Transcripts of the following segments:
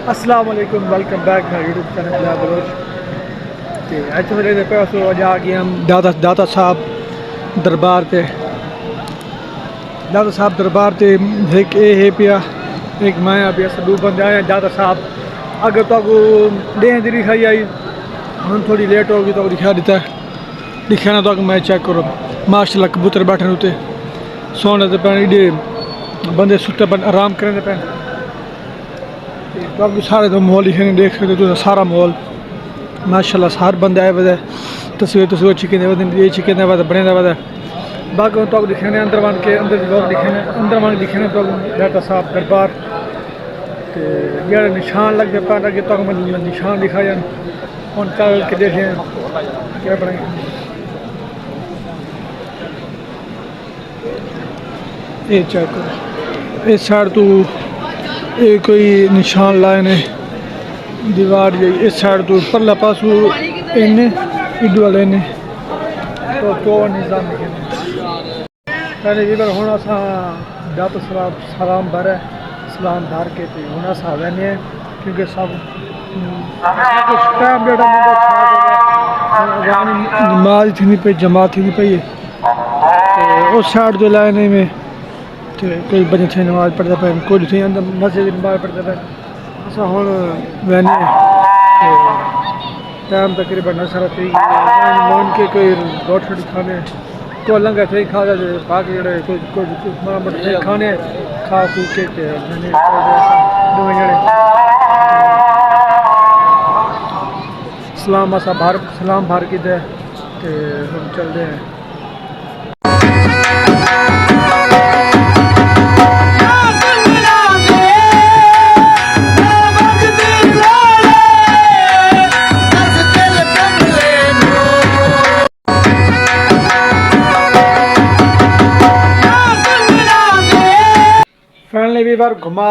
अस्सलाम वालेकुम, welcome back my YouTube channel Bilal Baloch. ते अज मेरे पास अज आ गए हम दाता साहब दरबार ते। दाता साहब दरबार ते एक ए है पिया, एक माया पिया, दो बंदे आए दाता साहब। अगर तो डें दी दिखाई आई हम थोड़ी लेट होगी तो दिखा देता है। दिखाना तो मैं चेक करो माशाल्लाह कबूतर बैठे उते सोने ते पैन इडे बंदे सुते पैन आराम करें पैन। तो सारे तो माहौल ही देख सकते हो, सारा माहौल माशाल्लाह सारे बंदे आए हुए तस्वीर चिकन ये चिकन बने हुआ। बाकी तो दिखाने अंदर वन के अंदर लोग दिखाने अंदर वन दिखाने तो दाता साहब दरबार ये निशान लगते पैन अगे तो निशान दिखाए हम चल के देखे क्या बने। ये चेक करो इस साइड तो ये कोई निशान लाए ने दीवार जी, इस साइड तो परला पासू इन्हें इधर वाले ने तो निज़ाम पहले भी बार होना सा दाता साहब सलाम भर है सलाम भर के तो होना सा वैने क्योंकि सब कुछ टाइम बेटा नमाज थी नहीं पई जमात थी नहीं पई तो उस साइड जो लाने में तो कोई बच्चे थे नमाज पढ़ते पे कोई थे अंदर मस्जिद नमाज पढ़ते पे असा हम वैने टाइम तकरीबन नसर थी मान के कोई रोटी खाने को लंगा थे खा जाए बाकी जड़े कोई मत थे खाने खा खू के मैंने सलाम असा बाहर सलाम बाहर की दे हम चलते हैं। फाइनली भी बार घुमा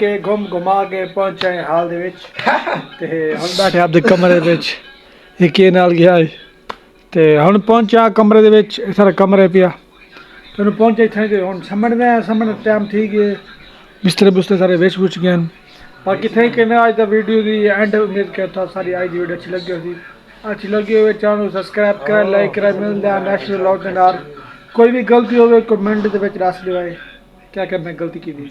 के पहुंचे हाल दे विच ते हुण बैठे आपदे कमरे दे विच एक नाल गया है ते हुण पहुंचा कमरे दे विच सारा कमरे पिया ते हुण पहुंचे इत्थे ते हुण समझने टाइम ठीक है बिस्तर बुस्तर सारे विच बुच गए। बाकी थैंक यू आज दा वीडियो दी एंड उम्मीद करता सारी आज दी वीडियो अच्छी लगी हो चैनल सब्सक्राइब करें लाइक करें मिलते हैं नेक्स्ट व्लॉग दे नाल। कोई भी गलती हो कमेंट दे विच दस दिवाए क्या मैं गलती की थी।